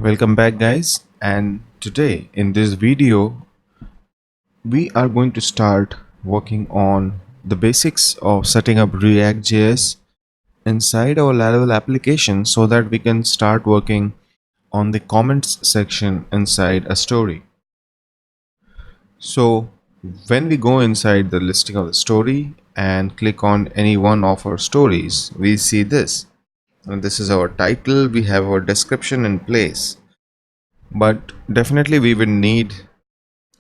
Welcome back guys, and today in this video we are going to start working on the basics of setting up ReactJs inside our Laravel application so that we can start working on the comments section inside a story. So when we go inside the listing of the story and click on any one of our stories, we see this, and this is our title. We have our description in place, but definitely we will need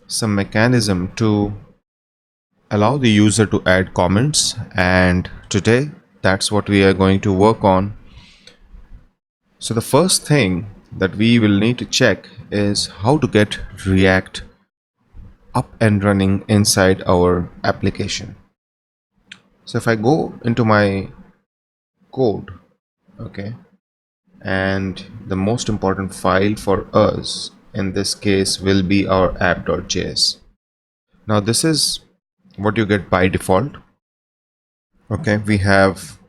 some mechanism to allow the user to add comments, and today that's what we are going to work on. So the first thing that we will need to check is how to get React up and running inside our application. So if I go into my code, okay, and the most important file for us in this case will be our app.js. Now this is what you get by default. Okay, we have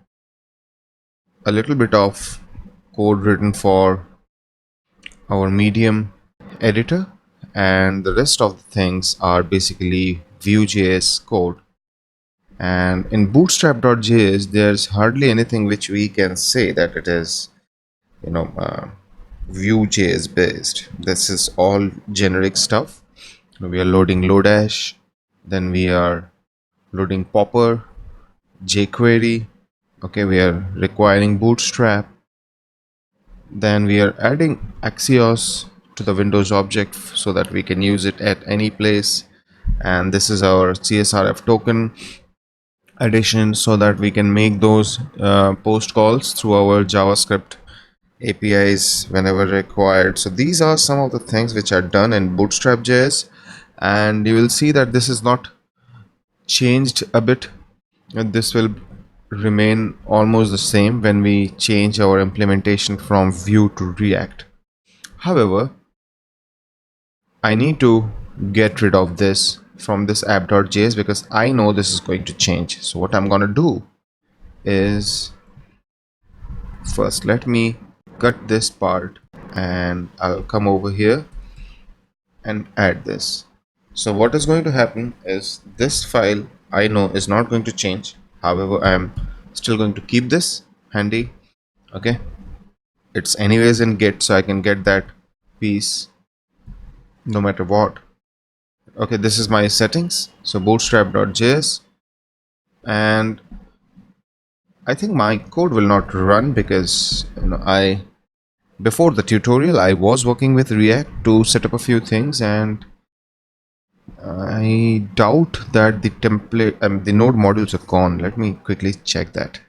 a little bit of code written for our medium editor, and the rest of the things are basically Vue.js code. And in bootstrap.js there's hardly anything which we can say that it is Vue.js based. This is all generic stuff. We are loading Lodash, then we are loading Popper, jQuery. Okay, we are requiring Bootstrap. Then we are adding Axios to the Windows object so that we can use it at any place. And this is our CSRF token addition so that we can make those post calls through our JavaScript APIs whenever required. So these are some of the things which are done in Bootstrap.js, and you will see that this is not changed a bit, and this will remain almost the same when we change our implementation from Vue to React. However, I need to get rid of this from this app.js because I know this is going to change. So what I'm going to do is, first let me cut this part and I'll come over here and add this. So what is going to happen is this file I know is not going to change. However, I am still going to keep this handy. Okay, it's anyways in Git, so I can get that piece no matter what. Okay, this is my settings. So bootstrap.js, and I think my code will not run because before the tutorial I was working with React to set up a few things, and I doubt that the template the node modules are gone. Let me quickly check that.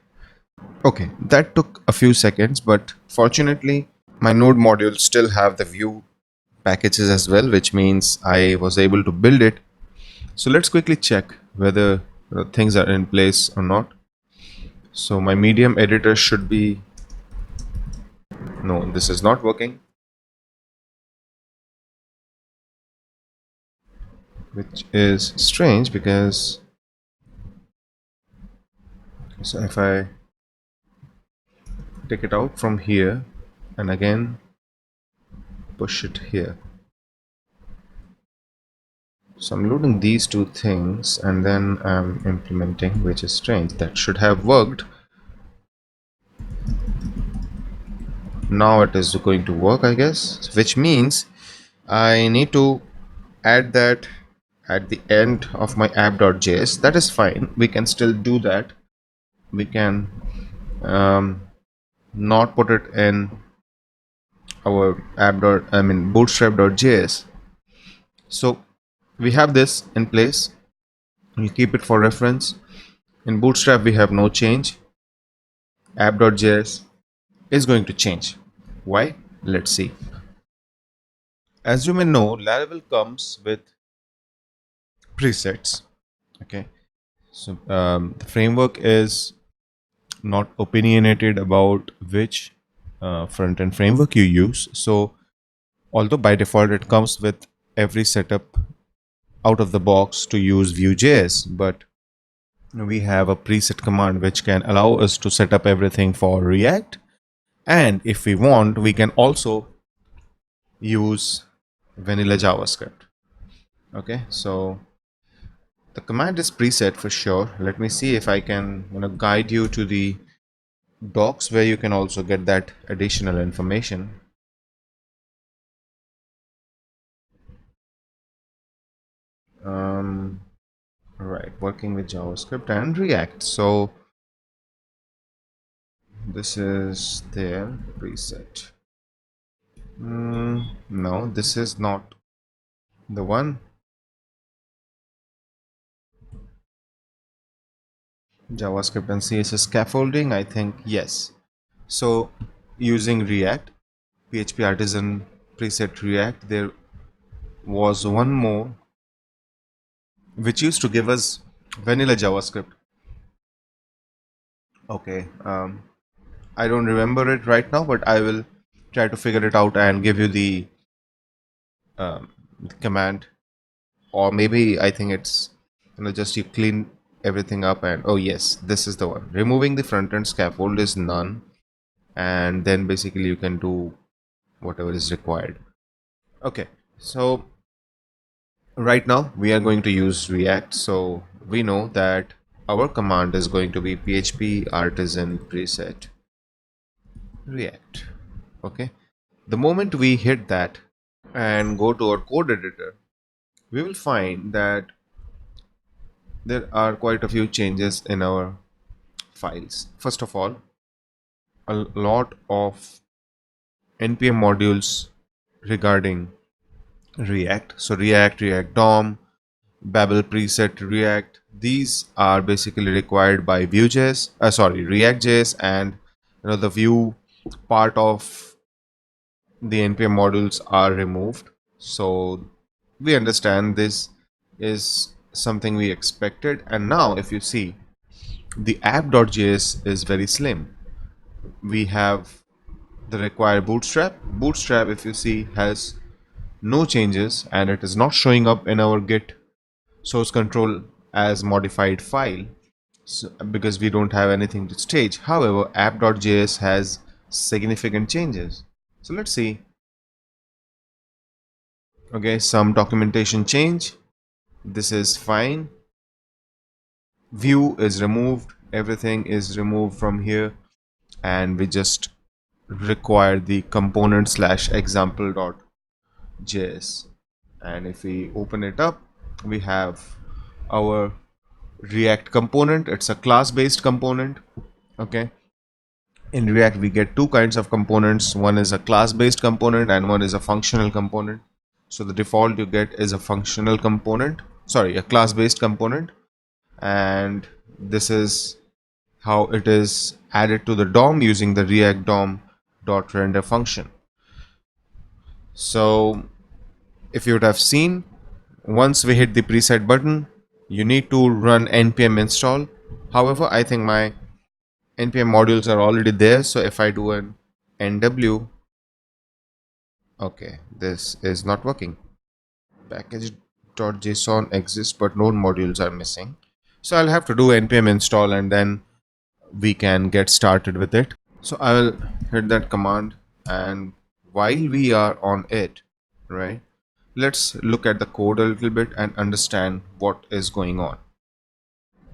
Okay, that took a few seconds, but fortunately my node modules still have the Vue packages as well, which means I was able to build it. So let's quickly check whether things are in place or not. So my medium editor should be, no, this is not working, which is strange because, so if I take it out from here and again push it here, so I'm loading these two things and then I'm implementing, which is strange. That should have worked. Now it is going to work, I guess, which means I need to add that at the end of my app.js. That is fine, we can still do that. We can not put it in our bootstrap.js. So we have this in place. We'll keep it for reference. In bootstrap we have no change. App.js is going to change. Why? Let's see. As you may know, Laravel comes with presets. Okay, so the framework is not opinionated about which front-end framework you use. So although by default it comes with every setup out of the box to use Vue.js, but we have a preset command which can allow us to set up everything for React, and if we want we can also use vanilla JavaScript. Okay, so the command is preset for sure. Let me see if I can guide you to the docs where you can also get that additional information. Right, working with JavaScript and React. So this is their preset. No, this is not the one. JavaScript and CSS scaffolding, I think, yes. So using React, PHP Artisan preset React, there was one more which used to give us vanilla JavaScript. Okay, I don't remember it right now, but I will try to figure it out and give you the command. Or maybe I think it's just you clean everything up and oh yes, this is the one. Removing the front end scaffold is none, and then basically you can do whatever is required. Okay, so right now we are going to use React, so we know that our command is going to be PHP artisan preset React. Okay, the moment we hit that and go to our code editor, we will find that there are quite a few changes in our files. First of all, a lot of npm modules regarding React. So React, React DOM, Babel preset React. These are basically required by Vue.js, ReactJs, and the Vue part of the npm modules are removed. So we understand this is something we expected. And now, if you see, the app.js is very slim. We have the required bootstrap. Bootstrap, if you see, has no changes and it is not showing up in our git source control as modified file, so, because we don't have anything to stage. However, app.js has significant changes. So let's see. Okay, some documentation change. This is fine. View is removed. Everything is removed from here, and we just require the component slash example.js. And if we open it up, we have our React component. It's a class based component. Okay, in React we get two kinds of components. One is a class based component and one is a functional component. So the default you get is a functional component, sorry, a class based component, and this is how it is added to the DOM using the React DOM dot render function. So if you would have seen, once we hit the preset button, you need to run npm install. However, I think my npm modules are already there, so if I do an nw, okay, this is not working. Package.json exists but no modules are missing, so I'll have to do npm install and then we can get started with it. So I will hit that command, and while we are on it, right, let's look at the code a little bit and understand what is going on.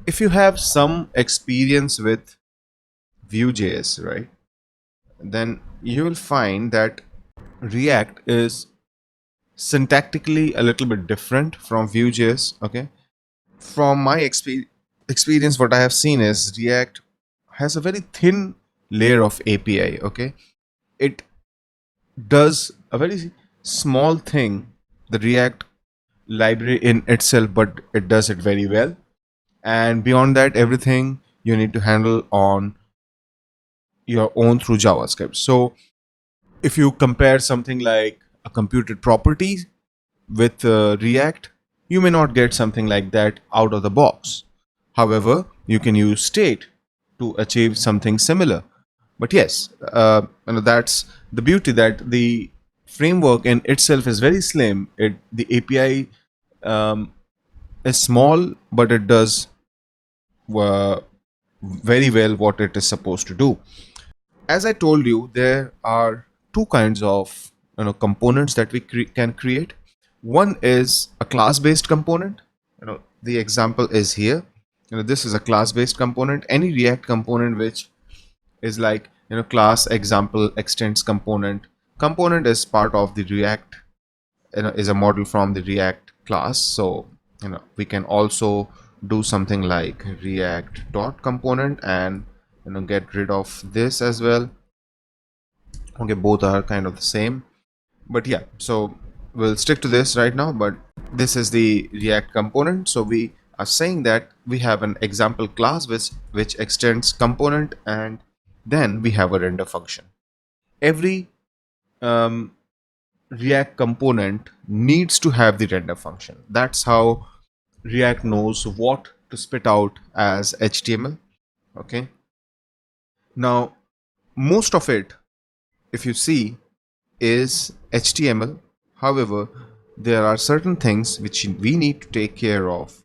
If you have some experience with Vue.js, right, then you will find that React is syntactically a little bit different from Vue.js. Okay, from my experience, what I have seen is React has a very thin layer of API. Okay, it does a very small thing, the React library in itself, but it does it very well. And beyond that, everything you need to handle on your own through JavaScript. So if you compare something like a computed property with React, you may not get something like that out of the box. However, you can use state to achieve something similar. But yes, that's the beauty, that the framework in itself is very slim. The API is small, but it does very well what it is supposed to do. As I told you, there are two kinds of components that we can create. One is a class-based component. The example is here. This is a class-based component. Any React component which is like class example extends component. Component is part of the React, is a model from the React class. So we can also do something like React dot component and get rid of this as well. Okay, both are kind of the same, but yeah, so we'll stick to this right now. But this is the React component. So we are saying that we have an example class which extends component, and then we have a render function. Every React component needs to have the render function. That's how React knows what to spit out as HTML. Okay, now most of it, if you see, is HTML. However, there are certain things which we need to take care of,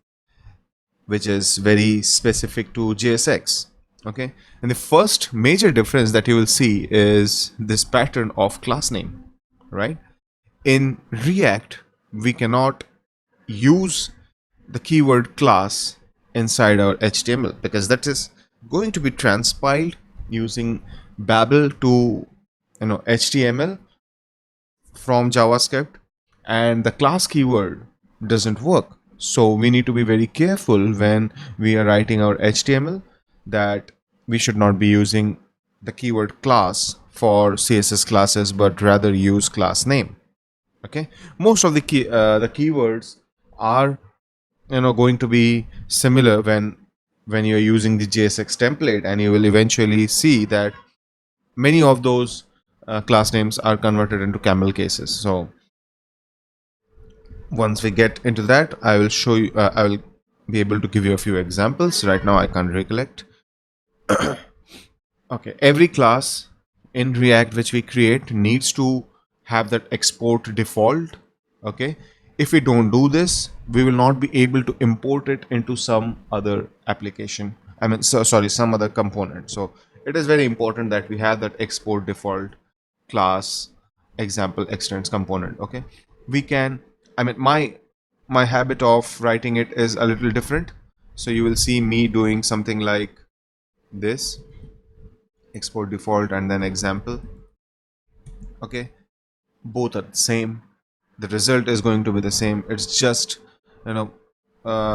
which is very specific to JSX. Okay, and the first major difference that you will see is this pattern of class name, right? In React, we cannot use the keyword class inside our HTML because that is going to be transpiled using Babel to HTML from JavaScript, and the class keyword doesn't work. So we need to be very careful when we are writing our HTML that we should not be using the keyword class for CSS classes, but rather use class name. Okay, most of the keywords are going to be similar when you're using the JSX template, and you will eventually see that many of those class names are converted into camel cases. So once we get into that, I will show you, I will be able to give you a few examples. Right now I can't recollect. Okay, every class in React which we create needs to have that export default. Okay, if we don't do this, we will not be able to import it into some other application. I mean, sorry, some other component. So it is very important that we have that export default class example extends component. Okay, we can, I mean, my habit of writing it is a little different. So you will see me doing something like this: export default and then example. Okay, both are the same. The result is going to be the same. It's just a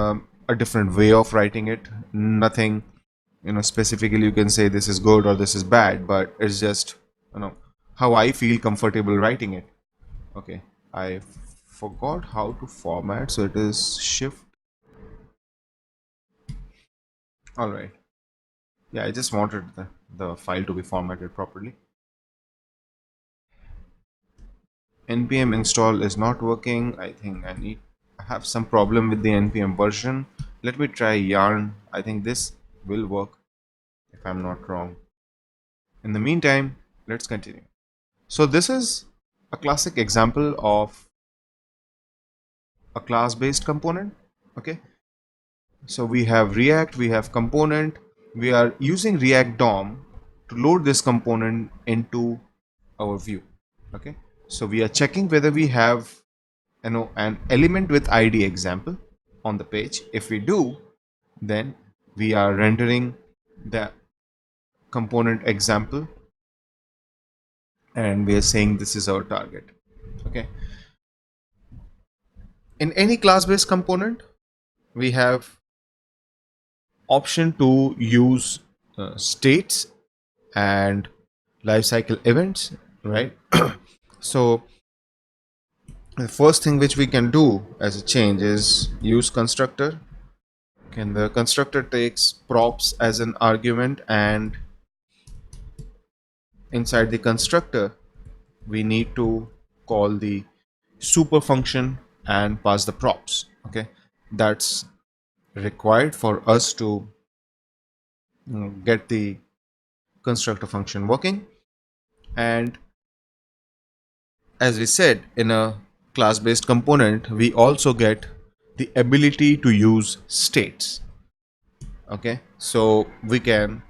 different way of writing it. Nothing specifically you can say this is good or this is bad, but it's just how I feel comfortable writing it. Okay, I forgot how to format, so it is shift. All right, yeah, I just wanted the file to be formatted properly. Npm install is not working. I think I have some problem with the npm version. Let me try yarn. I think this will work if I'm not wrong. In the meantime, let's continue. So this is a classic example of a class-based component. Okay, so we have React, we have component, we are using React DOM to load this component into our view. Okay, so we are checking whether we have an element with ID example on the page. If we do, then we are rendering the component example, and we are saying this is our target. Okay, in any class-based component, we have option to use states and lifecycle events, right? So the first thing which we can do as a change is use constructor. And the constructor takes props as an argument, and inside the constructor we need to call the super function and pass the props. Okay, that's required for us to get the constructor function working. And as we said, in a class-based component, we also get the ability to use states. Okay, so we can,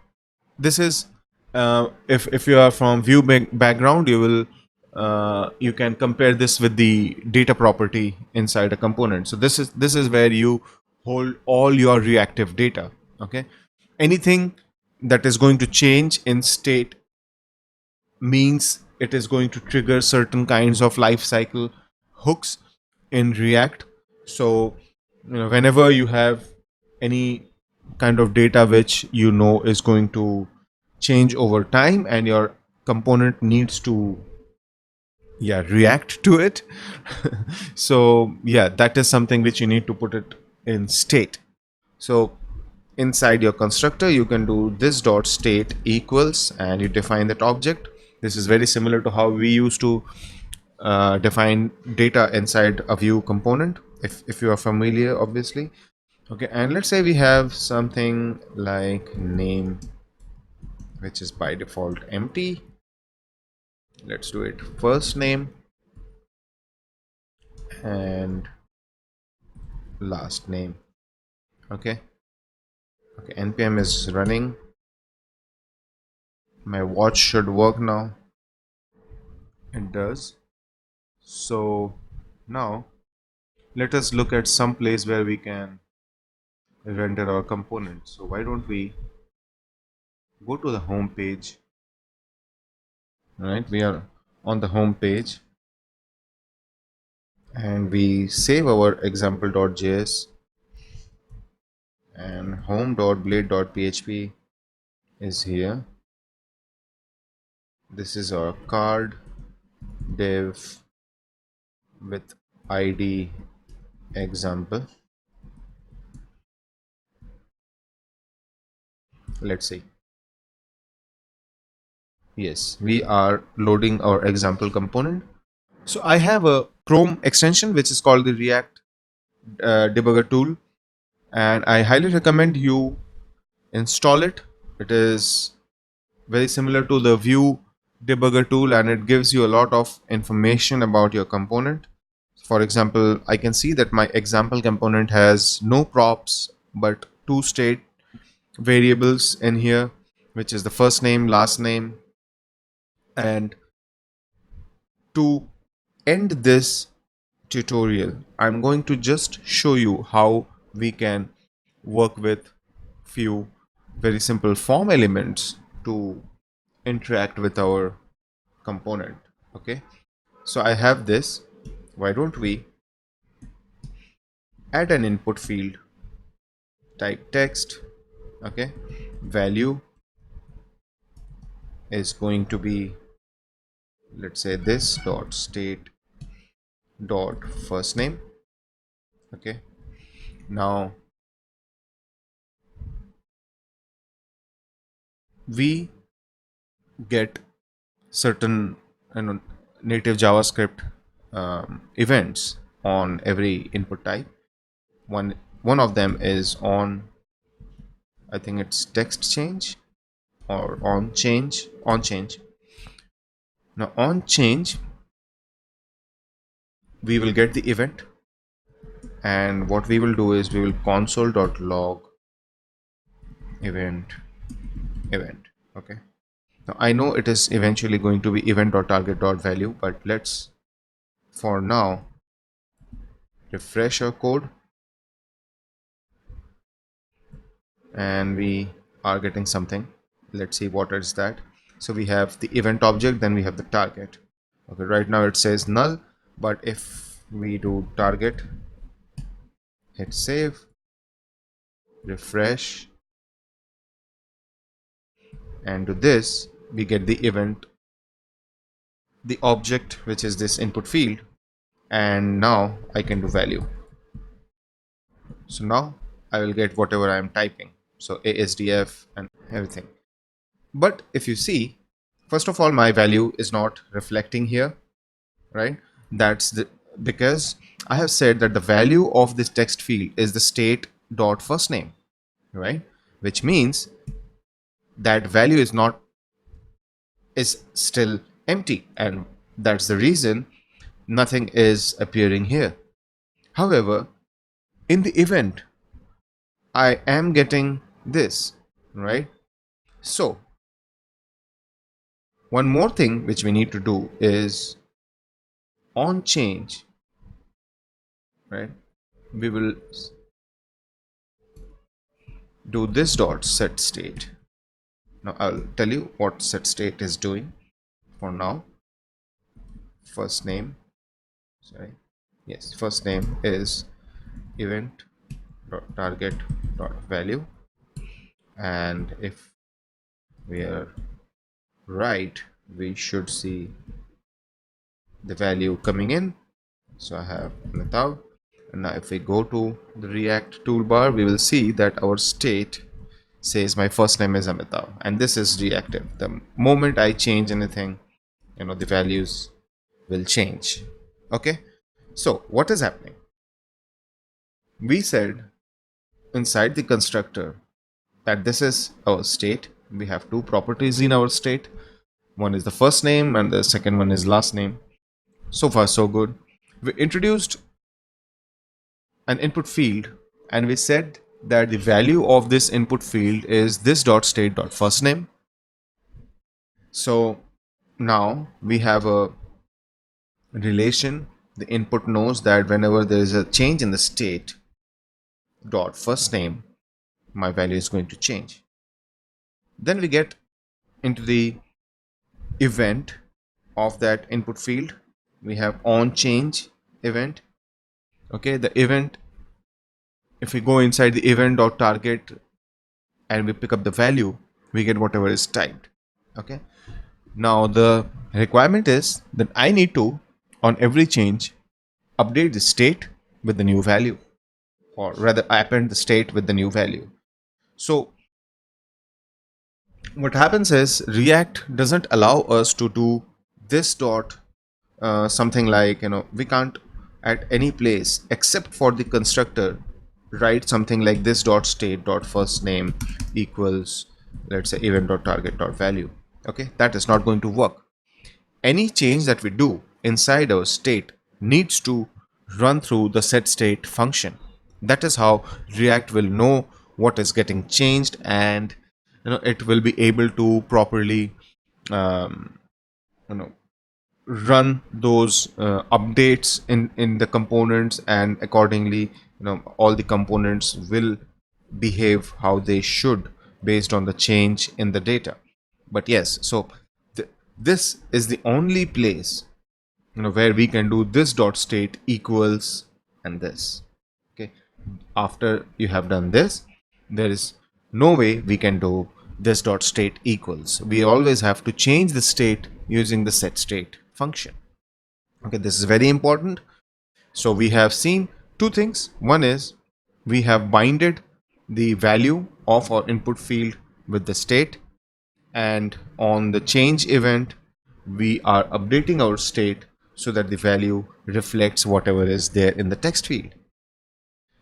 this is if you are from view background, you will you can compare this with the data property inside a component. So this is where you hold all your reactive data. Okay, anything that is going to change in state means it is going to trigger certain kinds of life cycle hooks in React. So, whenever you have any kind of data which is going to change over time and your component needs to react to it. So yeah, that is something which you need to put it in state. So inside your constructor, you can do this dot state equals, and you define that object. This is very similar to how we used to define data inside a view component, if you are familiar, obviously. Okay, and let's say we have something like name, which is by default empty. Let's do it first name and last name. Okay, npm is running. My watch should work now. It does. So now let us look at some place where we can render our component. So why don't we go to the home page? Right, we are on the home page and we save our example.js, and home.blade.php is here. This is our card div with id example. Let's see. Yes, we are loading our example component. So I have a Chrome extension which is called the React Debugger tool, and I highly recommend you install it. It is very similar to the Vue Debugger tool, and it gives you a lot of information about your component. For example, I can see that my example component has no props but two state variables in here, which is the first name, last name. And to end this tutorial, I'm going to just show you how we can work with few very simple form elements to interact with our component. Okay, so I have this. Why don't we add an input field, type text. Okay, value is going to be, let's say, this dot state dot first name. Okay, now we get certain native JavaScript events on every input type. One of them is on, I think it's text change or on change. Now on change, we will get the event, and what we will do is we will console.log event. Okay, now I know it is eventually going to be event.target.value, but let's for now refresh our code, and we are getting something. Let's see what is that. So we have the event object, then we have the target. Okay, right now it says null, but if we do target, hit save, refresh, and do this, we get the event, the object, which is this input field, and now I can do value. So now I will get whatever I am typing, so ASDF and everything. But if you see, first of all, my value is not reflecting here, right? That's because I have said that the value of this text field is the state dot first name, right? Which means that value is still empty, and that's the reason nothing is appearing here. However, in the event, I am getting this, right? So one more thing which we need to do is on change, right, we will do this dot set state. Now I'll tell you what set state is doing for now. First name, sorry, yes, first name is event dot target dot value, and if we are right, we should see the value coming in. So I have Natav, and now if we go to the React toolbar, we will see that our state says my first name is Amitav, and this is reactive. The moment I change anything, the values will change. Okay, so what is happening? We said inside the constructor that this is our state. We have two properties in our state. One is the first name and the second one is last name. So far so good. We introduced an input field, and we said that the value of this input field is this dot state dot first name. So now we have a relation. The input knows that whenever there is a change in the state dot first name, my value is going to change. Then we get into the event of that input field. We have on change event. Okay, the event, if we go inside the event dot target and we pick up the value, we get whatever is typed. Okay, now the requirement is that I need to, on every change, update the state with the new value, or rather append the state with the new value. So what happens is React doesn't allow us to do this dot something like, we can't at any place except for the constructor write something like this dot state dot first name equals, let's say, event dot target dot value. Okay, that is not going to work. Any change that we do inside our state needs to run through the setState function. That is how React will know what is getting changed, and it will be able to properly run those updates in the components, and accordingly all the components will behave how they should based on the change in the data. But yes, so this is the only place where we can do this dot state equals and this. Okay, after you have done this, there is no way we can do this dot state equals. We always have to change the state using the setState function. Okay, this is very important. So we have seen two things. One is we have binded the value of our input field with the state, and on the change event we are updating our state so that the value reflects whatever is there in the text field.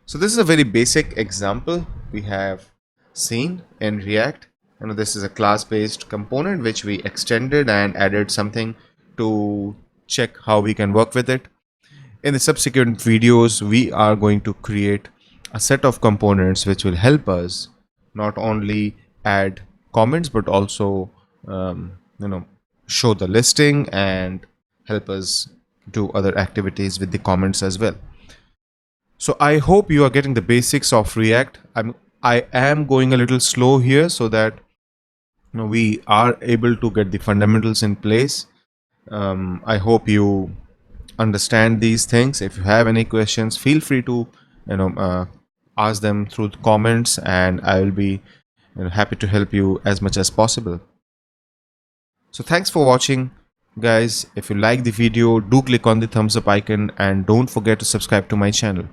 So this is a very basic example we have seen in React. This is a class-based component which we extended and added something to check how we can work with it. In the subsequent videos, we are going to create a set of components which will help us not only add comments but also show the listing and help us do other activities with the comments as well. So I hope you are getting the basics of React. I am going a little slow here so that we are able to get the fundamentals in place. I hope you understand these things. If you have any questions, feel free to ask them through the comments, and I will be happy to help you as much as possible. So thanks for watching, guys. If you like the video, do click on the thumbs up icon and don't forget to subscribe to my channel.